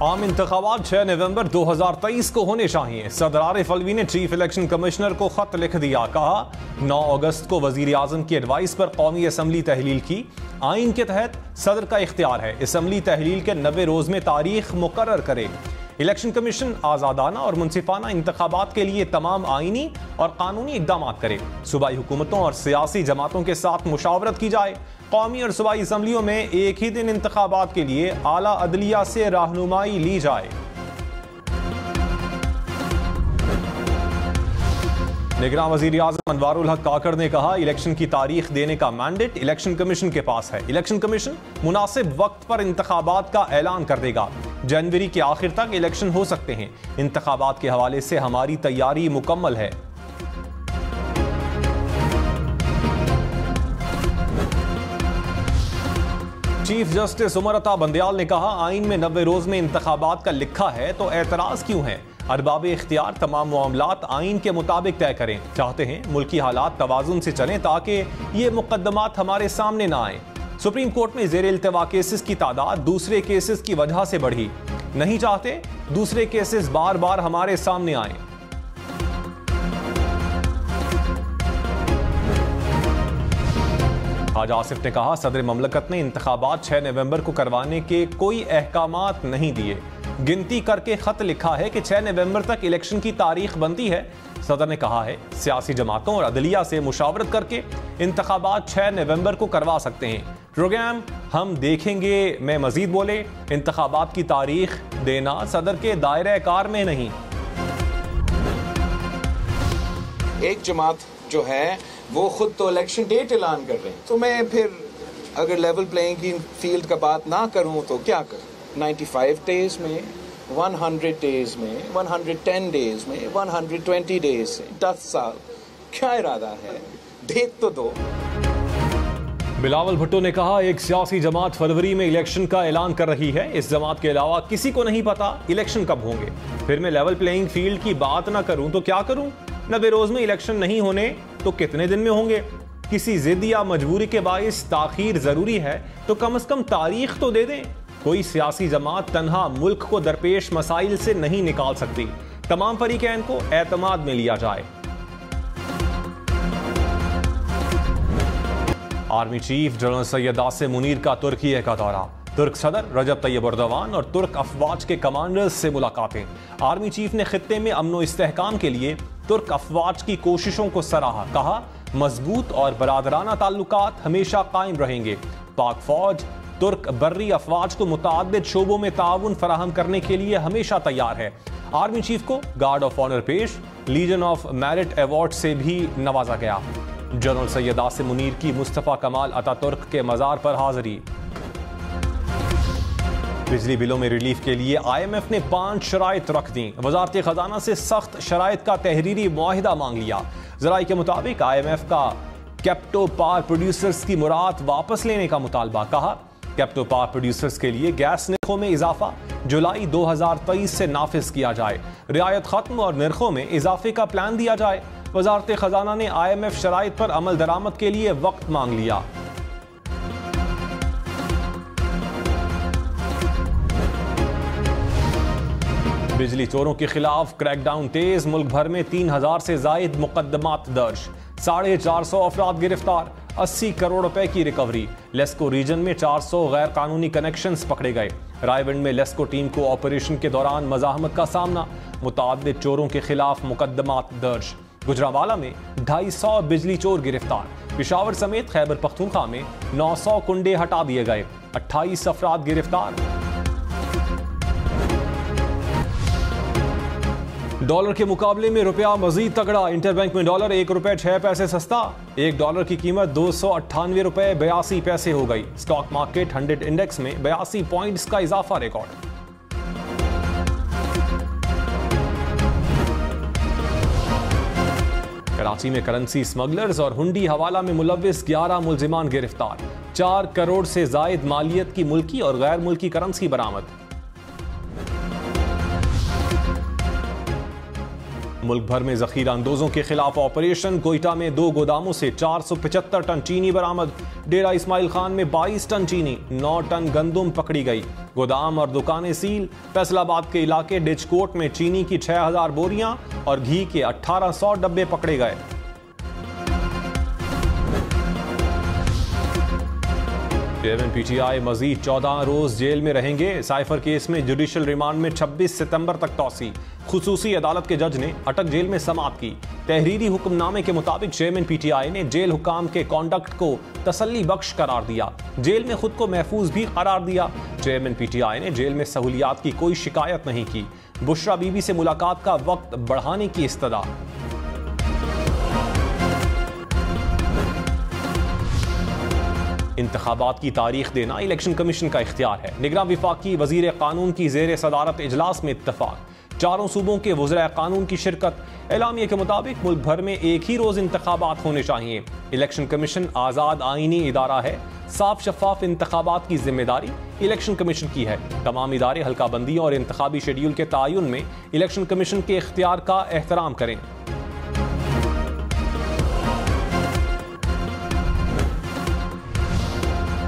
आम इंतखाबात 6 नवंबर 2023 को होने चाहिए। सदर आरिफ अलवी ने चीफ इलेक्शन कमिश्नर को खत लिख दिया। कहा 9 अगस्त को वजीर आजम की एडवाइस पर कौमी असम्बली तहलील की। आइन के तहत सदर का इख्तियार है असम्बली तहलील के 90 रोज में तारीख मुकर्रर करे। इलेक्शन कमीशन आज़ादाना और मुनसिफाना इंतखाबात के लिए तमाम आइनी और कानूनी इकदाम करे। सूबाई हुकूमतों और सियासी जमातों के साथ मुशावरत की जाए। कौमी और सूबाई असम्बलियों में एक ही दिन इंतखाबात के लिए आला अदलिया से रहनुमाई ली जाए। निगरान वजीर आजम अनवारुल हक काकड़ ने कहा इलेक्शन की तारीख देने का मैंडेट इलेक्शन कमीशन के पास है। इलेक्शन कमीशन मुनासिब वक्त पर इंतखाबात का ऐलान कर देगा। जनवरी के आखिर तक इलेक्शन हो सकते हैं। इंतखाबात के हवाले से हमारी तैयारी मुकम्मल है। चीफ जस्टिस उमर अता बंदयाल ने कहा आइन में 90 रोज में इंतखाबात का लिखा है तो एतराज क्यों है। अरबाब इख्तियार तमाम मामलात आइन के मुताबिक तय करें। चाहते हैं मुल्की हालात तवाजुन से चलें ताकि ये मुकदमात हमारे सामने ना आए। सुप्रीम कोर्ट में जेर इल्तवा केसेस की तादाद दूसरे केसेस की वजह से बढ़ी। नहीं चाहते दूसरे केसेस बार बार हमारे सामने आए। आज आसिफ ने कहा सदर ममलकत ने इंतखाबात 6 नवंबर को करवाने के कोई अहकामात नहीं दिए। गिनती करके खत लिखा है कि 6 नवंबर तक इलेक्शन की तारीख बनती है। सदर ने कहा है सियासी जमातों और अदलिया से मुशावरत करके इंतखाबात 6 नवंबर को करवा सकते हैं। प्रोग्राम हम देखेंगे में मजीद बोले इंतखाबात की तारीख देना सदर के दायरे कार में नहीं। एक जमात जो है वो खुद तो इलेक्शन डेट ऐलान कर रहे हैं, तो मैं फिर अगर लेवल प्लेइंग फील्ड का बात ना करूं तो क्या करूं। 95 डेज में, 100 डेज में, 110 डेज में, 120 डेज से 10 साल क्या इरादा है, डेट तो दो। बिलावल भुट्टो ने कहा एक सियासी जमात फरवरी में इलेक्शन का ऐलान कर रही है। इस जमात के अलावा किसी को नहीं पता इलेक्शन कब होंगे। फिर मैं लेवल प्लेइंग फील्ड की बात ना करूं तो क्या करूं। 90 रोज में इलेक्शन नहीं होने तो कितने दिन में होंगे। किसी जिद या मजबूरी के बाइस ताखीर जरूरी है तो कम से कम तारीख तो दे दें। कोई सियासी जमात तन्हा मुल्क को दरपेश मसाइल से नहीं निकाल सकती। तमाम फरीकैन को एतमाद में लिया जाए। Army chief general Syed Asim Munir का तुर्की का दौरा। तुर्क सदर रजब तैयब एर्दोगान और तुर्क अफवाज के कमांडर्स से मुलाकातें। आर्मी चीफ ने खित्ते में अमन व इस्तेहकाम के लिए तुर्क अफवाज की कोशिशों को सराहा। कहा मजबूत और बरादराना ताल्लुकात हमेशा कायम रहेंगे। पाक फौज तुर्क बर्री अफवाज को मुताअद्दिद शोबों में ताउन फराहम करने के लिए हमेशा तैयार है। आर्मी चीफ को गार्ड ऑफ ऑनर पेश, लीजन ऑफ मेरिट अवार्ड से भी नवाजा गया। जनरल सैयद आसिम मुनीर की मुस्तफा कमाल अतातुर्क के मज़ार पर हाजिरी। बिजली बिलों में रिलीफ के लिए IMF ने 5 शराइत रख दी। वजारत खजाना से सख्त शराइत का तहरीरी मुआहिदा मांग लिया। जराये के मुताबिक IMF का कैप्टो पावर प्रोड्यूसर्स की मुराद वापस लेने का मुतालबा। कहा कैप्टो पावर प्रोड्यूसर्स के लिए गैस निर्खों में इजाफा जुलाई 2023 से नाफिज किया जाए। रियायत खत्म और निर्खों में इजाफे का प्लान दिया जाए। वजारत खजाना ने IMF शराइत पर अमल दरामद के लिए वक्त मांग लिया। बिजली चोरों के खिलाफ क्रैकडाउन तेज। मुल्क भर में 3000 से जायद मुकदमात दर्ज। 450 अफराद गिरफ्तार। 80 करोड़ रुपए की रिकवरी। लेस्को रीजन में 400 गैर कानूनी कनेक्शंस पकड़े गए। रायविंड में लेस्को टीम को ऑपरेशन के दौरान मजाहमत का सामना। मुताअद्दिद चोरों के खिलाफ मुकदमात दर्ज। गुजरांवाला में 250 बिजली चोर गिरफ्तार। पेशावर समेत खैबर पख्तूनख्वा में 900 कुंडे हटा दिए गए। 28 अफराद गिरफ्तार। डॉलर के मुकाबले में रुपया मजीद तगड़ा। इंटरबैंक में डॉलर 1 रुपए 6 पैसे सस्ता। 1 डॉलर की कीमत 298 रुपए 82 पैसे हो गई। स्टॉक मार्केट 100 इंडेक्स में 82 पॉइंट्स का इजाफा रिकॉर्ड। कराची में करेंसी स्मगलर्स और हुंडी हवाला में मुलविस 11 मुलजिमान गिरफ्तार। 4 करोड़ से जायद मालियत की मुल्की और गैर मुल्की करेंसी बरामद। मुल्क भर में जखीरा अंदोजों के खिलाफ ऑपरेशन। कोयटा में 2 गोदामों से 475 टन चीनी बरामद। डेरा इस्माइल खान में 22 टन चीनी, 9 टन गंदुम पकड़ी गई। गोदाम और दुकानें सील। फैसलाबाद के इलाके डिचकोट में चीनी की 6000 बोरियां और घी के 1800 डब्बे पकड़े गए। चेयरमैन पीटीआई मजीद 14 रोज जेल में रहेंगे। साइफर केस में जुडिशल रिमांड में 26 सितंबर तक तौसी। खुसूसी अदालत के जज ने अटक जेल में समाप्त की। तहरीरी हुक्मनामे के मुताबिक चेयरमैन पीटीआई ने जेल हुकाम के कॉन्डक्ट को तसल्ली बख्श करार दिया। जेल में खुद को महफूज भी करार दिया। चेयरमैन पीटीआई ने जेल में सहूलियात की कोई शिकायत नहीं की। बुशरा बीबी से मुलाकात का वक्त बढ़ाने की इस्तदा। इंतखाबात की तारीख देना इलेक्शन कमीशन का इख्तियार है। निगरान विफाकी वजीर कानून की जेर सदारत इजलास में इत्तफाक। चारों सूबों के वज़रा कानून की शिरकत। एलामिया के मुताबिक मुल्क भर में एक ही रोज इंतखाबात होने चाहिए। इलेक्शन कमीशन आज़ाद आईनी इदारा है। साफ शफाफ इंतखाबात की जिम्मेदारी इलेक्शन कमीशन की है। तमाम इदारे हल्का बंदी और इंतखाबी शेड्यूल के तयन में इलेक्शन कमीशन के इख्तियार का एहतराम करें।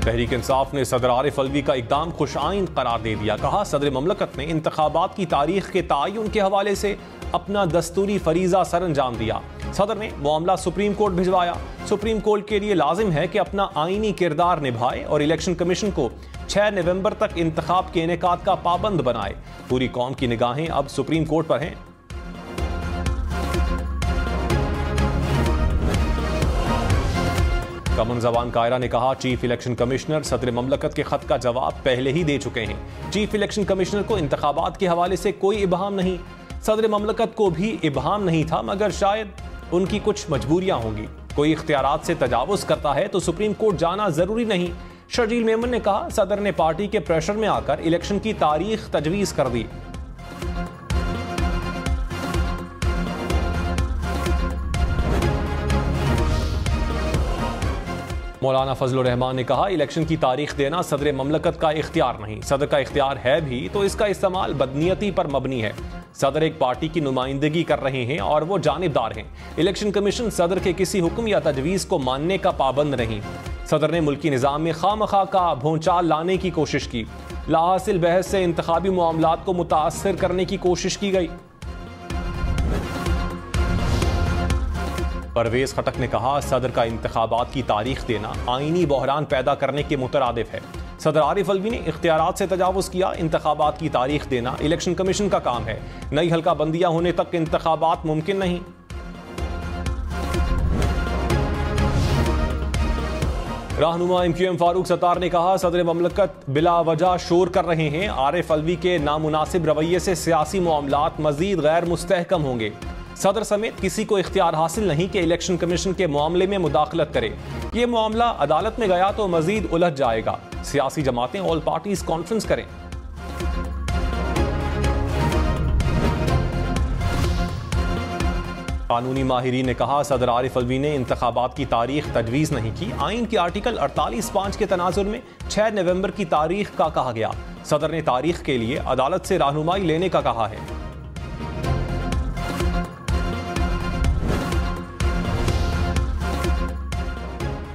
तहरीक इंसाफ ने सदर आरिफ अलवी का इकदाम खुशआइन करार दे दिया। कहा, सदर ममलकत ने इंतखाबात की तारीख के तयन के हवाले से अपना दस्तूरी फरीजा सर अंजाम दिया। सदर ने मामला सुप्रीम कोर्ट भिजवाया। सुप्रीम कोर्ट के लिए लाजिम है कि अपना आईनी किरदार निभाए और इलेक्शन कमीशन को 6 नवंबर तक इंतखाब के इनेकाद का पाबंद बनाए। पूरी कौम की निगाहें अब सुप्रीम कोर्ट पर हैं। कमन जबान कायरा ने कहा, चीफ इलेक्शन कमिश्नर सदर ममलकत के खत का जवाब पहले ही दे चुके हैं। चीफ इलेक्शन कमिश्नर को इंतखाबात के हवाले से कोई इबहाम नहीं। सदर ममलकत को भी इबहाम नहीं था, मगर शायद उनकी कुछ मजबूरियां होंगी। कोई इख्तियारात से तजावुज करता है तो सुप्रीम कोर्ट जाना जरूरी नहीं। शर्जील मेमन ने कहा, सदर ने पार्टी के प्रेशर में आकर इलेक्शन की तारीख तजवीज कर दी। मौलाना फजलुर रहमान ने कहा, इलेक्शन की तारीख देना सदर ममलकत का इख्तियार नहीं। सदर का इख्तियार है भी तो इसका इस्तेमाल बदनीयती पर मबनी है। सदर एक पार्टी की नुमाइंदगी कर रहे हैं और वो जानिबदार हैं। इलेक्शन कमीशन सदर के किसी हुक्म या तजवीज़ को मानने का पाबंद नहीं। सदर ने मुल्की निज़ाम में खामखा का भोंचाल लाने की कोशिश की। लाहासिल बहस से इंतखाबी मामलात को मुतासर करने की कोशिश की गई। परवेज खटक ने कहा, सदर का इंतखाबात की तारीख देना आईनी बहरान पैदा करने के मुतरादिफ है। सदर आरिफ अलवी ने इख्तियारात से तजावुज किया। इंतखाबात की तारीख देना इलेक्शन कमीशन का काम है। नई हल्का बंदियां होने तक इंतखाबात मुमकिन नहीं। रहनुमा MQM फारूक सत्तार ने कहा, सदर ममलकत बिला वजह शोर कर रहे हैं। आरिफ अलवी के नामुनासिब रवैये से सियासी मामलात मजीद गैर मुस्तहकम होंगे। सदर समेत किसी को इख्तियार हासिल नहीं कि इलेक्शन कमीशन के मामले में मुदाखलत करे। ये मामला अदालत में गया तो मजीद उलझ जाएगा। सियासी जमातें ऑल पार्टीज कॉन्फ्रेंस करें। कानूनी माहिरीन ने कहा, सदर आरिफ अलवी ने इंतखाबात की तारीख तजवीज़ नहीं की। आइन के आर्टिकल 48(5) के तनाजुर में 6 नवंबर की तारीख का कहा गया। सदर ने तारीख के लिए अदालत से रहनुमाई लेने का कहा है।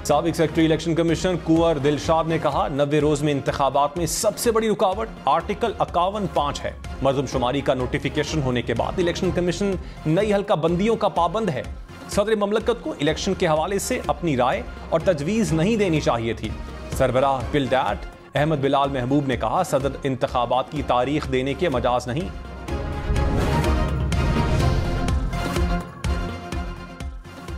साबिक सेक्रेटरी इलेक्शन कमीशनर कुंवर दिलशाद ने कहा, 90 रोज में इंतखाबात में सबसे बड़ी रुकावट आर्टिकल 51(5) है। मर्दमशुमारी का नोटिफिकेशन होने के बाद इलेक्शन कमीशन नई हल्का बंदियों का पाबंद है। सदर ममलकत को इलेक्शन के हवाले से अपनी राय और तजवीज नहीं देनी चाहिए थी। सरबराह पिलडैट अहमद बिलाल महबूब ने कहा, सदर इंतखाबात की तारीख देने के मजाज नहीं।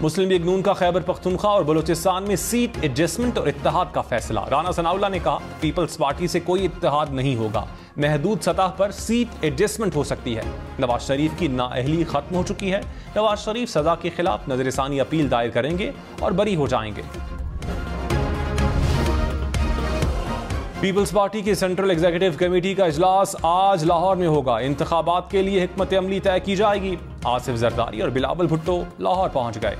मुस्लिम लीग नून का खैबर पख्तूनख्वा और बलूचिस्तान में सीट एडजस्टमेंट और इत्तेहाद का फैसला। राना सनाउल्लाह ने कहा, पीपल्स पार्टी से कोई इत्तेहाद नहीं होगा। महदूद सतह पर सीट एडजस्टमेंट हो सकती है। नवाज शरीफ की नाअहली खत्म हो चुकी है। नवाज शरीफ सजा के खिलाफ नजरसानी अपील दायर करेंगे और बरी हो जाएंगे। पीपल्स पार्टी की सेंट्रल एग्जीक्यूटिव कमेटी का इजलास आज लाहौर में होगा। इंतखाबात के लिए हिकमत अमली तय की जाएगी। आसिफ जरदारी और बिलावल भुट्टो लाहौर पहुंच गए।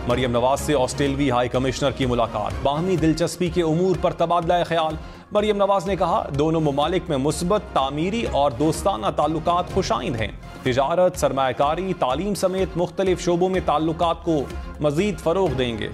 मरियम नवाज से ऑस्ट्रेलवी हाई कमिश्नर की मुलाकात, बाहमी दिलचस्पी के उमूर पर तबादला ख्याल। मरियम नवाज ने कहा दोनों ममालिक में मुस्बत तामीरी और दोस्ताना ताल्लुकात खुशाइंद हैं। तिजारत, सरमायाकारी, तालीम समेत मुख्तलिफ शोबों में ताल्लुकात को मजीद फरोग देंगे।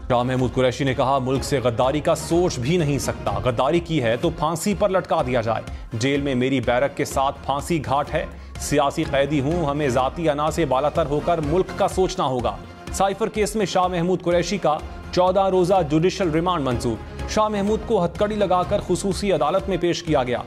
शाह महमूद कुरैशी ने कहा मुल्क से गद्दारी का सोच भी नहीं सकता, गद्दारी की है तो फांसी पर लटका दिया जाए। जेल में मेरी बैरक के साथ फांसी घाट है, सियासी कैदी हूं, हमें जाती अना से बालातर होकर मुल्क का सोचना होगा। साइफर केस में शाह महमूद कुरैशी का 14 रोजा जुडिशल रिमांड मंजूर, शाह महमूद को हथकड़ी लगाकर खुसूसी अदालत में पेश किया गया।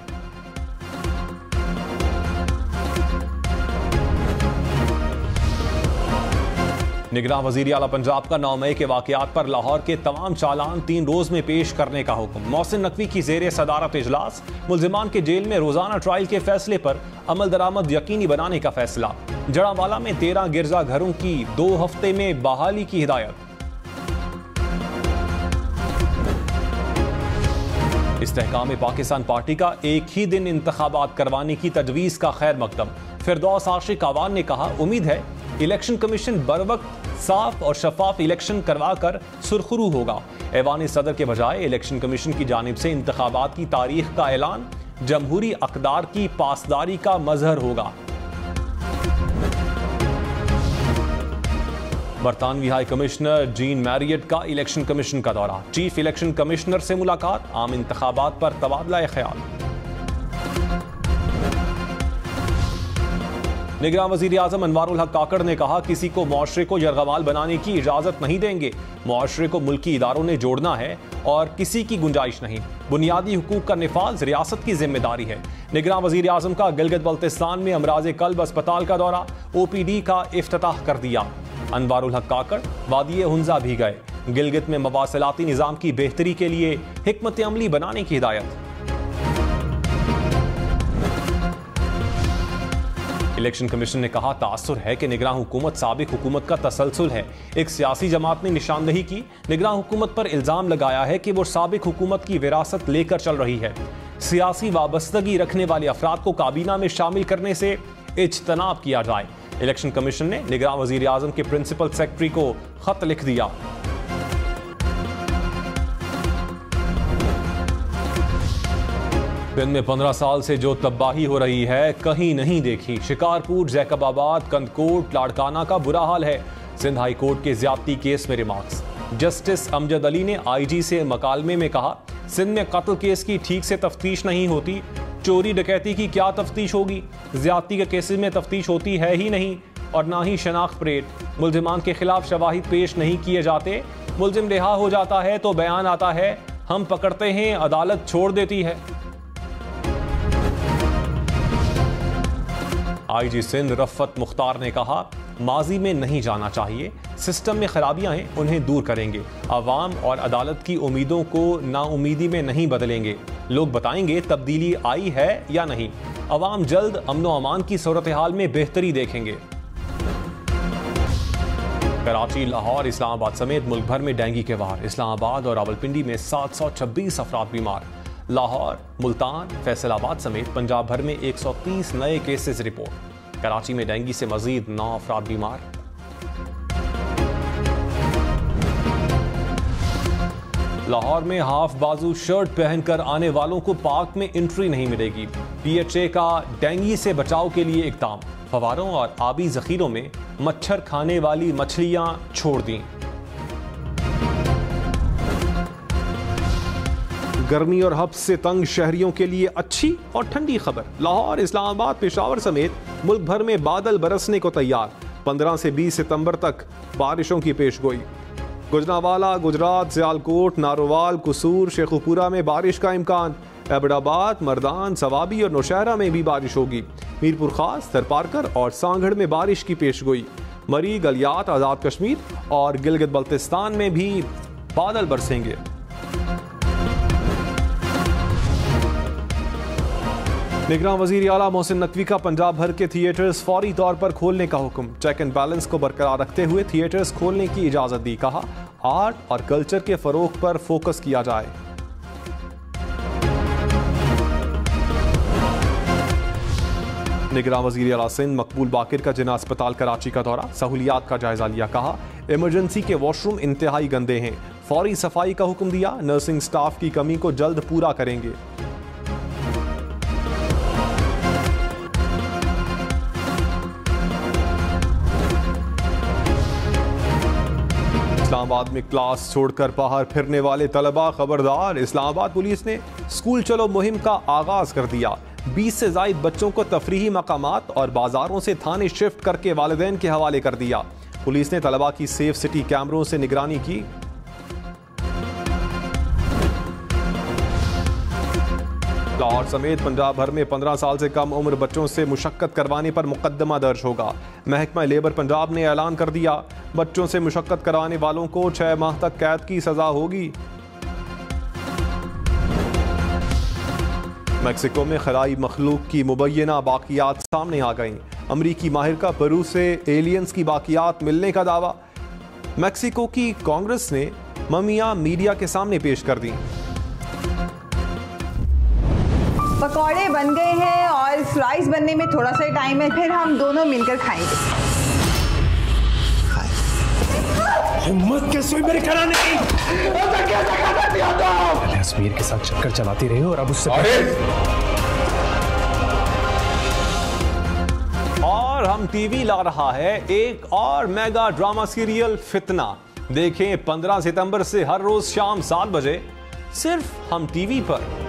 निगरान वजीर आला पंजाब का 9 मई के वाकयात पर लाहौर के तमाम चालान 3 रोज में पेश करने का हुक्म। मोहसिन नकवी की जेर सदारत इजलास, मुल्जिमान के जेल में रोजाना ट्रायल के फैसले पर अमल दरामद यकीनी बनाने का फैसला। जड़ावाला में 13 गिरजा घरों की 2 हफ्ते में बहाली की हिदायत। इस्तेहकाम पाकिस्तान पार्टी का एक ही दिन इंतखाबात करवाने की तजवीज़ का खैर मकदम। फिरदौस आशिक आवान ने कहा उम्मीद है इलेक्शन कमीशन बरवक्त साफ और शफाफ इलेक्शन करवा कर सुरखरू होगा। ऐवान सदर के बजाय इलेक्शन कमीशन की जानिब से इंतखाबात की तारीख का ऐलान जमहूरी अक़दार की पासदारी का मजहर होगा। बरतानवी हाई कमिश्नर जीन मैरियट का इलेक्शन कमीशन का दौरा, चीफ इलेक्शन कमिश्नर से मुलाकात, आम इंतखाबात पर तबादला ख्याल। निगरान वजीर आजम अनवारुल हक काकड़ ने कहा किसी को मुआशरे को यरगमाल बनाने की इजाजत नहीं देंगे। मुआशरे को मुल्की इदारों ने जोड़ना है और किसी की गुंजाइश नहीं। बुनियादी हुकूक का निफाज रियासत की जिम्मेदारी है। निगरान वजीर आजम का गिलगित बल्तिस्तान में अमराज कल्ब अस्पताल का दौरा, OPD का इफ्तिताह कर दिया। अनवारुल हक काकड़ वादी हुंजा भी गए। गिलगित में मवासलाती निज़ाम की बेहतरी के लिए हिकमत अमली बनाने की हिदायत। इलेक्शन कमीशन ने कहा तासुर है कि निगरान हुकूमत साबिक हुकूमत का तसलसल है। एक सियासी जमात ने निशानदही की, निगरान हुकूमत पर इल्जाम लगाया है कि वो साबिक हुकूमत की विरासत लेकर चल रही है। सियासी वाबस्तगी रखने वाले अफराद को काबीना में शामिल करने से इज्तनाब किया जाए। इलेक्शन कमीशन ने निगरान वजीर आजम के प्रिंसिपल सेक्रेटरी को खत लिख दिया। दिन में 15 साल से जो तबाही हो रही है कहीं नहीं देखी। शिकारपुर, जैकबाबाद, कंदकोट, लाड़काना का बुरा हाल है। सिंध हाई कोर्ट के ज्यादती केस में रिमार्क्स। जस्टिस अमजद अली ने IG से मकालमे में कहा सिंध में कत्ल केस की ठीक से तफ्तीश नहीं होती, चोरी डकैती की क्या तफ्तीश होगी, ज्यादती के केसेस में तफ्तीश होती है ही नहीं और ना ही शनाख्त परेड। मुल्जिमान के खिलाफ शवाहिद पेश नहीं किए जाते, मुल्जिम रिहा हो जाता है तो बयान आता है हम पकड़ते हैं, अदालत छोड़ देती है। IG सिंध रफ़त मुख्तार ने कहा माजी में नहीं जाना चाहिए, सिस्टम में खराबियां हैं, उन्हें दूर करेंगे। अवाम और अदालत की उम्मीदों को नाउमीदी में नहीं बदलेंगे। लोग बताएंगे तब्दीली आई है या नहीं। अवाम जल्द अमन व अमान की सूरत हाल में बेहतरी देखेंगे। कराची, लाहौर, इस्लामाबाद समेत मुल्क भर में डेंगू के वार। इस्लामाबाद और रावलपिंडी में 726 अफराद बीमार। लाहौर, मुल्तान, फैसलाबाद समेत पंजाब भर में 130 नए केसेस रिपोर्ट। कराची में डेंगू से मजीद 9 अफराद बीमार। लाहौर में हाफ बाजू शर्ट पहनकर आने वालों को पार्क में एंट्री नहीं मिलेगी। PHA का डेंगू से बचाव के लिए इक़दाम। फवारों और आबी जखीरों में मच्छर खाने वाली मछलियां छोड़ दी। गर्मी और हब्स से तंग शहरियों के लिए अच्छी और ठंडी खबर। लाहौर, इस्लामाबाद, पेशावर समेत मुल्क भर में बादल बरसने को तैयार। 15 से 20 सितंबर तक बारिशों की पेशगोई। गुजरांवाला, गुजरात, सियालकोट, नारोवाल, कसूर, शेखुपुरा में बारिश का इम्कान। एबटाबाद, मर्दान, सवाबी और नौशहरा में भी बारिश होगी। मीरपुर खास, थरपारकर और सांगढ़ में बारिश की पेशगोई। मरी, गलियात, आज़ाद कश्मीर और गिलगित बल्तिस्तान में भी बादल बरसेंगे। निगरान वजीर आला मोहसिन नकवी का पंजाब भर के थिएटर्स फौरी तौर पर खोलने का हुक्म। चेक एंड बैलेंस को बरकरार रखते हुए थिएटर्स खोलने की इजाजत दी। कहा आर्ट और कल्चर के फरोग पर फोकस किया जाए। निगरान वज़ीर आला सिंध मकबूल बाकिर का जिना अस्पताल कराची का दौरा, सहूलियात का जायजा लिया। कहा इमरजेंसी के वॉशरूम इंतहाई गंदे हैं, फौरी सफाई का हुक्म दिया। नर्सिंग स्टाफ की कमी को जल्द पूरा करेंगे। इस्लामाबाद में क्लास छोड़कर बाहर फिरने वाले तलबा खबरदार। इस्लामाबाद पुलिस ने स्कूल चलो मुहिम का आगाज कर दिया। 20 से ज्यादा बच्चों को तफरीही मकामात और बाजारों से थाने शिफ्ट करके वालिदैन के हवाले कर दिया। पुलिस ने तलबा की सेफ सिटी कैमरों से निगरानी की। लाहौर समेत पंजाब भर में 15 साल से कम उम्र बच्चों से मुशक्कत करवाने पर मुकदमा दर्ज होगा। महकमा लेबर पंजाब ने ऐलान कर दिया, बच्चों से मुशक्कत करवाने वालों को 6 माह तक कैद की सजा होगी। मैक्सिको में खलाई मखलूक की मुबैना बाकियात सामने आ गईं। अमरीकी माहिर का पेरू से एलियंस की बाकियात मिलने का दावा। मैक्सिको की कांग्रेस ने ममियां मीडिया के सामने पेश कर दी। पकौड़े बन गए हैं और फ्राइज बनने में थोड़ा सा टाइम है, फिर हम दोनों मिलकर खाएंगे। हिम्मत कैसे हुई मेरे कराने की? पहले अजमेर के साथ चक्कर चलाती रही और अब उससे और हम टीवी ला रहा है एक और मेगा ड्रामा सीरियल फितना। देखें 15 सितंबर से हर रोज शाम 7 बजे सिर्फ हम टीवी पर।